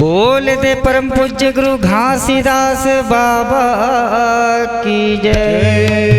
बोल दे परम पूज्य गुरु घासीदास बाबा की जय।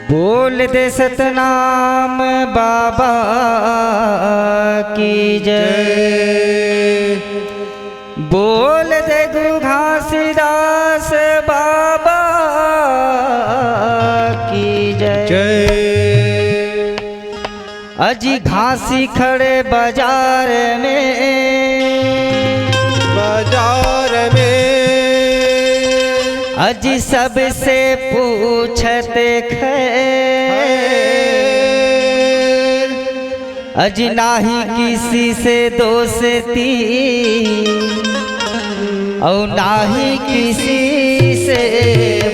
बोल दे सतनाम बाबा की जय। बोल दे गुरु घासीदास बाबा की जय। अजी घासी खड़े बाजार में अजी सबसे पूछते खैर, अजी नाही किसी से दोस्ती और नाही किसी से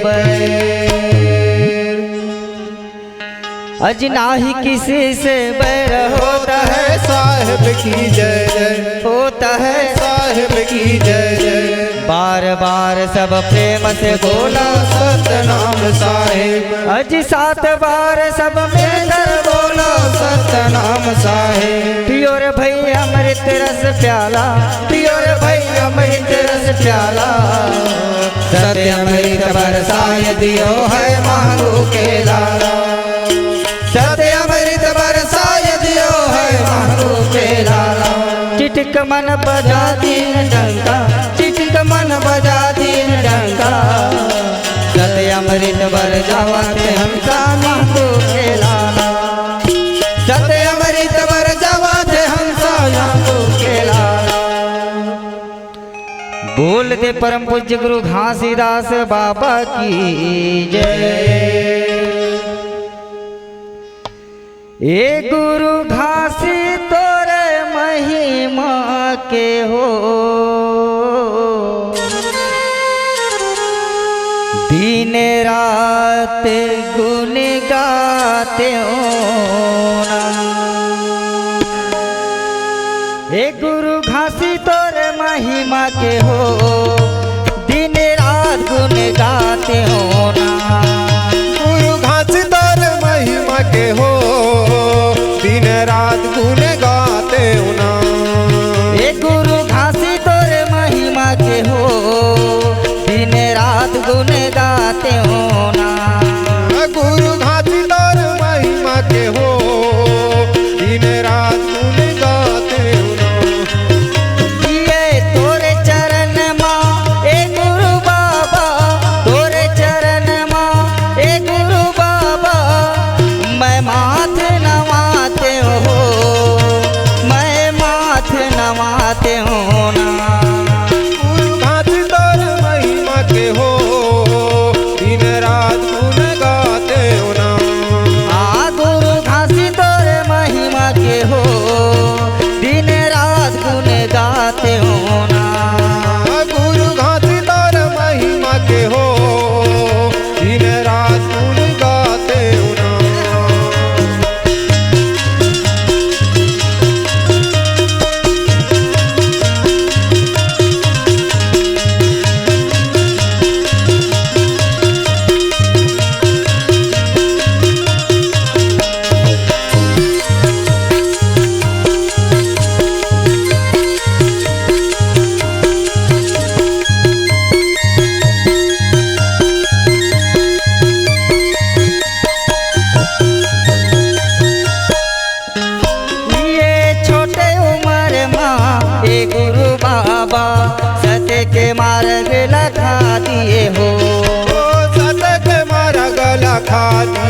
बैर। अजी नाही किसी से बैर होता है साहिब की जय जय, होता है साहिब की जय जय। बार बार सब प्रेम से बोला सतनाम साहिब, अजी 7 बार सब मिलकर बोला सतनाम साहिब। पियो रे भैया अमृत रस प्याला, पियो रे भैया अमृत रस प्याला। सत्य अमृत बरसाए दियो है मांगू के लाला, सत्य अमृत बरसाए दियो है मांगू के लाला। चिटक मन बजा दीन डंका, चिटक मन बजा दीन डंका। सत्य अमृत बरसावा थे हमसा मांगू के लाला, सत्य अमृत बरसावा थे हमसा मांगू के लाला। बोल दे परम पूज्य गुरु घासीदास बाबा की जय। ए गुरु घासी तोरे महिमा के हो, दिन रात गुण गाते हो ना। हे गुरु घासी तोरे महिमा के हो, दिन रात गुण गाते हो ना। गुरु घासी तोरे महिमा के हो, दिन रात गुण गाते हो ना। हे गुरु घासी तोरे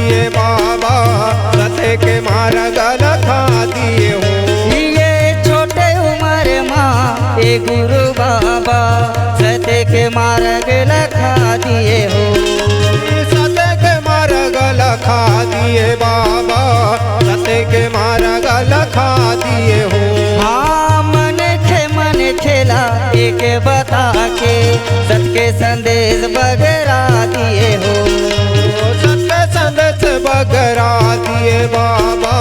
दिए बाबा, सत्य के मार्ग लखा दिए हो। ये छोटे उम्र माँ ए गुरु बाबा सत्य के मार्ग लखा दिए हो। सत्य के मार्ग लखा दिए बाबा, सत्य के मार्ग लखा दिए हो। हाँ मन खेला एक बता के सत्य संदेश बगरा दिए हो। सत्य संदेश बगरा दिए बाबा,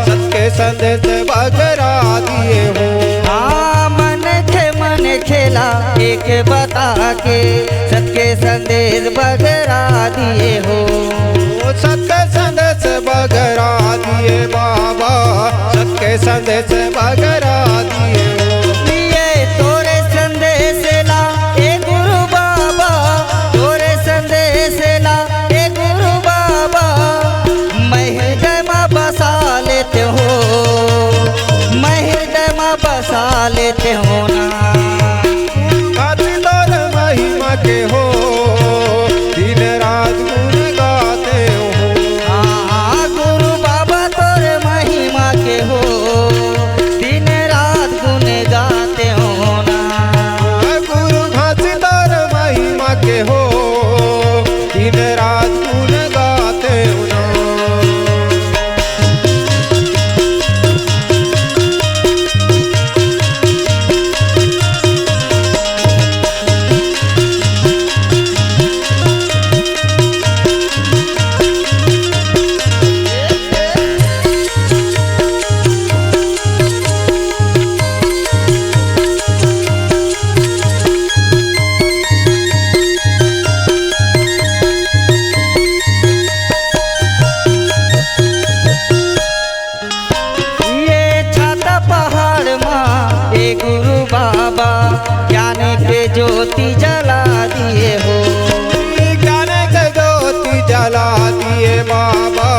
सत्य संदेश बगरा दिए हो। हाँ मन खेला एक बता के सत्य संदेश बगरा दिए हो। सत्य संदेश बगरा दिए बाबा, सत्य संदेश बगरा दिए हो। लिए तोरे संदेश ला ए गुरु बाबा, तोरे संदेश ला ए गुरु बाबा, मैं हृदय में बसा लेते हो, मैं हृदय में बसा लेते हो ना। खातिर महिमा के हो, दिन रात गुण गाते हो। हाँ गुरु बाबा तोरे महिमा के हो, दिन रात गुण गाते हो ना। गुरु खातिर महिमा के हो, दिन रात गुण गाते हो ना। गुरु बाबा ज्ञान के ज्योति जला दिए हो। ज्ञान के ज्योति जला दिए बाबा,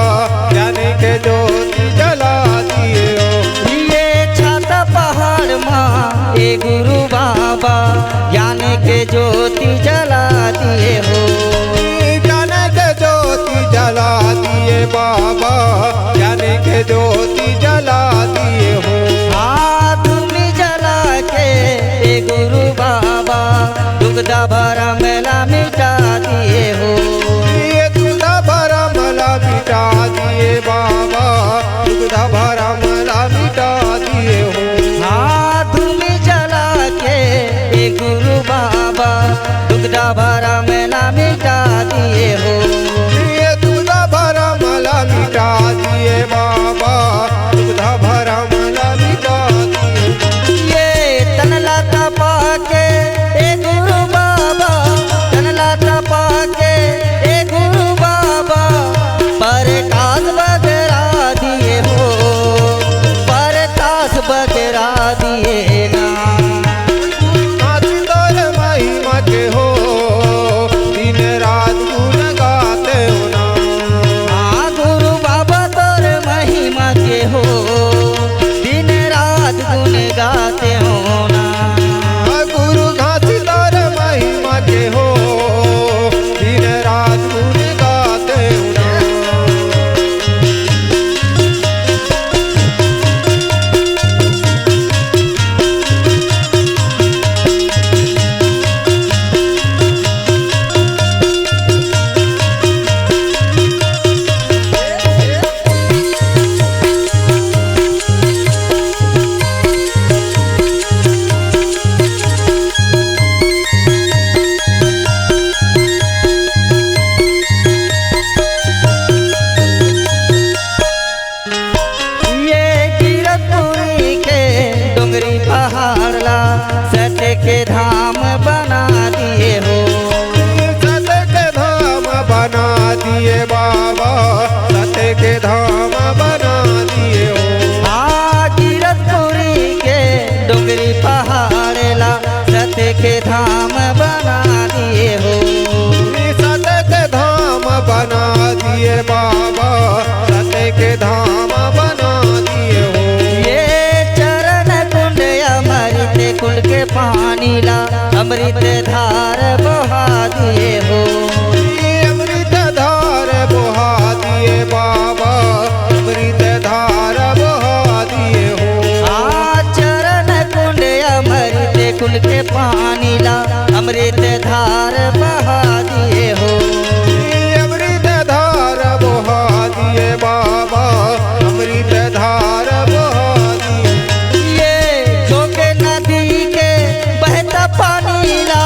ज्ञान के ज्योति जला दिए हो। ये छाता पहाड़ माँ ए गुरु बाबा ज्ञान के ज्योति जला दिए हो। ज्ञान के ज्योति जला दिए बाबा, ज्ञान के ज्योति जला दिए हो। गुरु बाबा दुग्धा भरा मेला मिटा दिए हो। ये दुग्धा भरा मला मिटा दिए बाबा, दुग्धा भरा मला मिटा दिए हो। हाँ धूमि जला के ए गुरु बाबा दुग्धा भरा मेला मिटा दिए हो। ये दुग्धा भरा मला मिटा दिए बाबा, दुग्धा भरा मला मिटा दिए। ये तनला तपा के ए गुरु बाबा, तनला तपा के ए गुरु बाबा, परकाश बगरा दिए हो, परकाश बगरा दिए ना। तोर महिमा के हो, दिन रात गुण गाते हो ना। हाँ गुरु बाबा तोर महिमा के हो, दिन रात गुण गाते हो ना। गुरु घासी तोर महिमा के हो, दिन धार बहा दिए हो। अमृत धार बहा दिए बाबा, अमृत धार बहा दिए। ये जोके नदी के बहता पानी ला,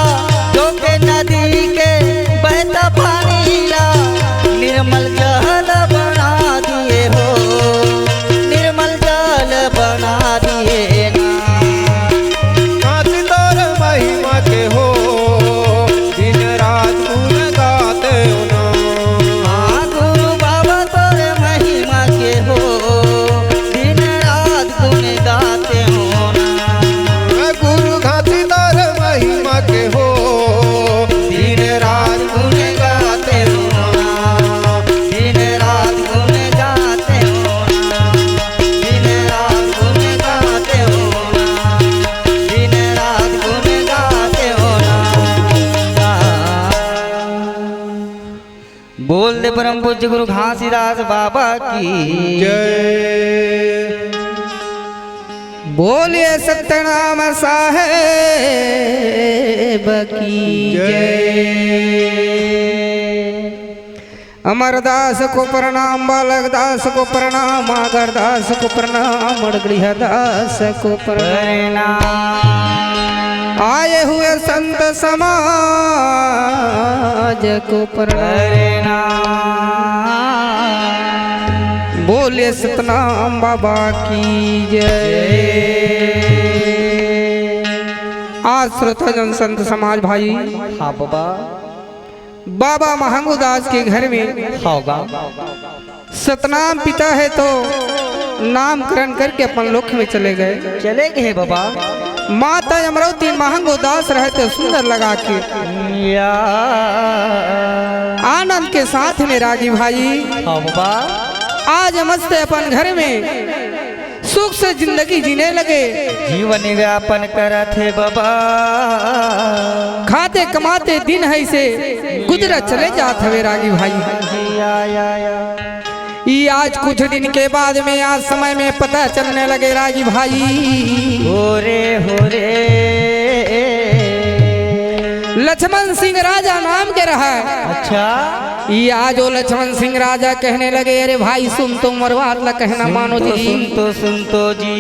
जोके नदी के बहता पानी ला, निर्मल जल बना दिए हो, निर्मल जल बना दिए ना। नाथ तोर महिमा के हो, दिन रात गुण गाते हो ना। हाँ गुरु बाबा तोरे महिमा के हो, दिन रात गुण गाते हो ना। गुरु घाती तोर महिमा के हो, दिन रात गुण गाते हो ना, दिन रात गुण गाते हो ना, दिन रात गुण गाते हो ना, दिन रात गुण गाते हो ना। बोल दे परम पूज्य गुरु घासीदास बाबा की जय। बोलिए सत्यनाम साहेब की जय। अमरदास को प्रणाम, बालक दास को प्रणाम, आगर दास को प्रणाम, गृह दास को प्रणाम। आए हुए संत समाज को प्रणाम। बोले सतनाम बाबा की जय। आज श्रोताजन संत समाज भाई, हाँ बाबा, बाबा महंगूदास के घर में होगा सतनाम पिता है तो नामकरण करके अपन लोक में चले गए। चले गए बाबा। माता अमरावती महंगूदास रहते सुंदर लगा के या आनंद के साथ में रागी भाई हाँ बाबा, आज मस्त अपन घर में सुख से जिंदगी जीने लगे। जीवन व्यापन करत है बाबा, खाते कमाते दिन है से गुजरत चले जात हवे रागी भाई। या ये आज कुछ दिन के बाद में आज समय में पता चलने लगे रागी भाई। हो रे लक्ष्मण सिंह राजा नाम के रहा है। अच्छा, ये आज वो लक्ष्मण सिंह राजा कहने लगे, अरे भाई सुन तो मरवाला कहना मानो जी। सुन तो जी,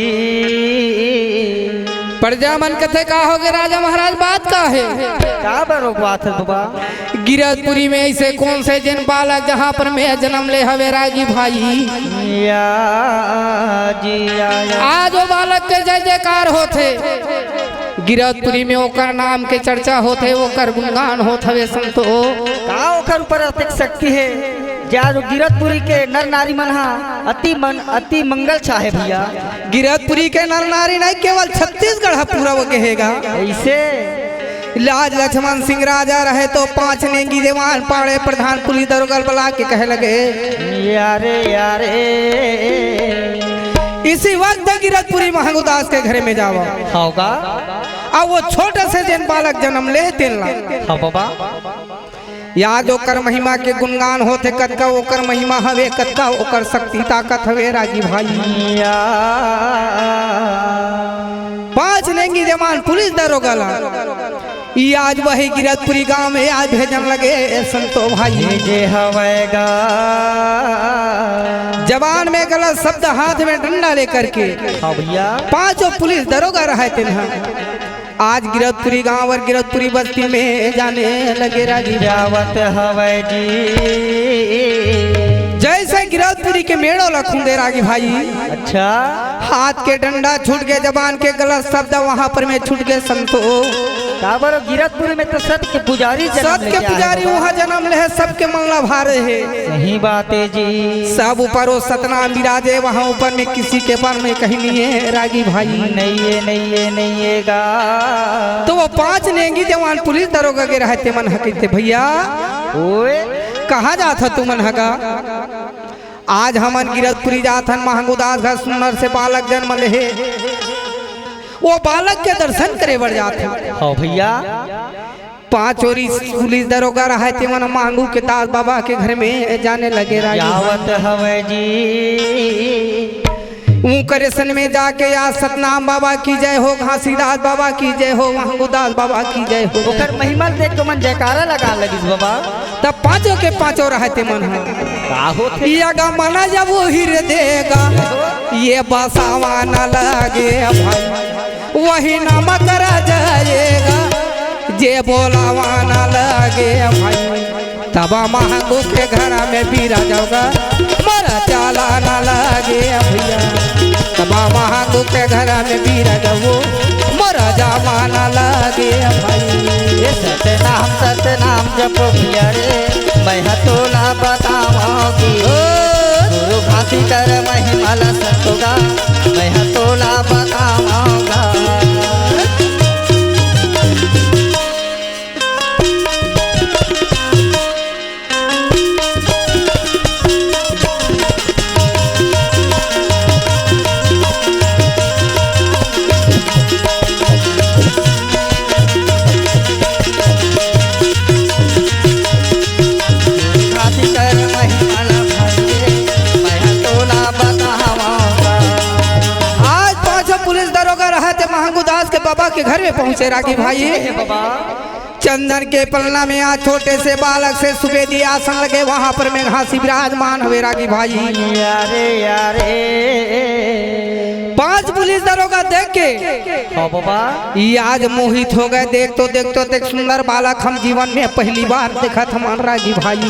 प्रजा मन कथे का होगे राजा महाराज बात का है। क्या बरो बात है बाबा। गिरधपुरी में ऐसे कौन से जन बालक जहाँ पर मैं जन्म ले हवे रागी भाई। या जी या आज वो बालक के जय जयकार होते, गिरधपुरी में ओकर नाम के चर्चा होते, ओकर गुणगान होत हवे संतो। का ओकर ऊपर अतिक शक्ति है। जा जो गिरधपुरी के नर नारी मन हा अति मंगल चाहे भैया। गिरधपुरी के नर नारी नहीं केवल छत्तीसगढ़ पूरा वो कहेगा। ऐसे लाज लक्ष्मण सिंह राजा रहे तो 5 नेंगी जवान पाड़े प्रधान पुलिस दरोगा बुला के कहे लगे, यारे इसी वक्त गिरधपुरी महंगूदास के घर में जावा होगा। अब वो छोटे से जन बालक जन्म ले तेल हाँ बाबा, याद ओकर महिमा के गुणगान होते, कतका ओकर महिमा हवे, कतका ओकर शक्ति ताकत हवे राजी भाई। 5 नेंगी जवान पुलिस दरोगा ला ये आज वही गिरधपुरी गांव में आज भेजन लगे संतो भाई। जे हवेगा जवान में गलत शब्द हाथ में डंडा लेकर के हाँ भैया 5 पुलिस दरोगा रहे थे। आज गिरधपुरी गांव और गिरधपुरी बस्ती में जाने लगे रागी जावत हवे जी। जैसे गिरधपुरी के मेड़ो लखूंदे रागी भाई। अच्छा, हाथ के डंडा छूट गए, जबान के गलत शब्द वहाँ पर में छूट गए संतो। काबर गिरधपुर में तो सत के पुजारी सत के पुजारी वहाँ जन्म ले है, सबके मनला भारे है। सही बात है जी। सब ऊपर वो सतनाम विराजे, वहाँ ऊपर में किसी के पर में कहीं नहीं है रागी भाई। नहीं है गा। तो वो 5 नेंगी जवान पुलिस दरोगा के रहते मन हकीते भैया। ओए कहाँ जाता तू मन हगा। आज हमन गिरधपुरी जाथन महंगूदास घर सुनर से बालक जन्म ले, वो बालक के दर्शन करे बढ़ जाते। हाँ भैया 5 और पुलिस दरोगा रहे थे मन मांगू के दास बाबा के घर में जाने लगे। जावत हवे जी। ऊकरेशन में जाके या सतनाम बाबा की जय हो, घासीदास बाबा की जय हो, महंगूदास बाबा की जय हो। ओकर महिमा देख के मन जयकारा लगा लगिस बाबा। तब पांचों के पांचों रहते मन है का होथे ये गा मना जब वो हिर देगा ये बसावा न लगे भाई, वही नाम करा जाएगा जे बोलावा न लगे भाई। तब महंगू के घर में बीरा जाओगा मरा चाला न लगे भैया। तब महंगू के घर में बीरा जाओ मरा जावा न लगे भाई। ये सतनाम जपो भैया रे, मैं तोला बताऊंगी गुरु घासी कर महिमा ला सतोगा, मैं तोला बताऊंगा। महंगूदास के बाबा के घर में पहुंचे रागी भाई। चंदन के पलना में आज छोटे से बालक से सुबेदी आसन लगे, वहां पर में घासी विराजमान हुए रागी भाई। यारे यारे 5 पुलिस दरोगा देख के बाबा ये आज मोहित हो गए। देख तो सुंदर बालक हम जीवन में पहली बार देखा था मान रागी भाई।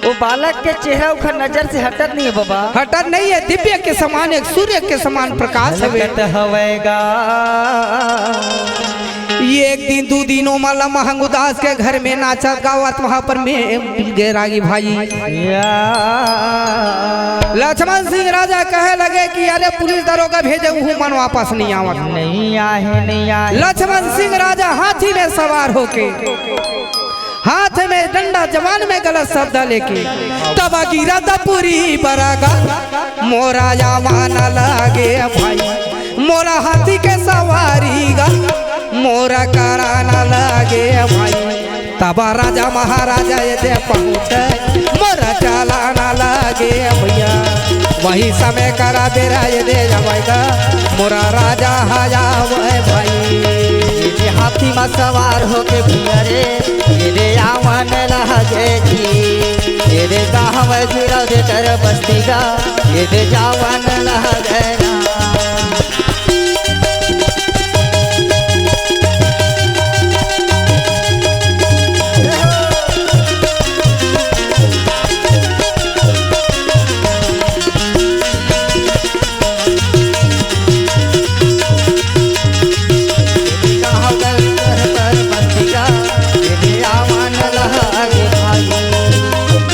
वो बालक के चेहरा उखर नजर से हटत नहीं है बाबा, हटत नहीं है। दिव्य के समान एक सूर्य के समान प्रकाश हवेगा। ये एक दिन 2 दिनों माला महंगूदास के घर में नाचत गावत वहां पर में गए रागी भाई। लक्ष्मण सिंह राजा कहे लगे कि अरे पुलिस दरोगा भेजे वो मन वापस नहीं आवत। नहीं आए लक्ष्मण सिंह राजा हाथी में सवार होके हाथ में डंडा जवान में गलत शब्द लेके तब गिरा पूरी बरागा मोरा जवान लगे भाई। मोरा हाथी के सवारी गा मोरा कराना लगे भाई। तब राजा महाराजा ये दे पहुँचे मोरा चलाना लगे भैया। वही समय करा बेरा ये दे जाएगा मोरा राजा हजावे भाई। हाथी में सवार होके भैया रे ये आवन लगे जी, ये गाँव गिरा दे कर बस्ती का ये जावन लगे ना।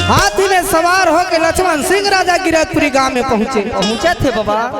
हाथी में सवार होकर लक्ष्मण सिंह राजा गिरधपुरी गांव में पहुंचे थे बाबा।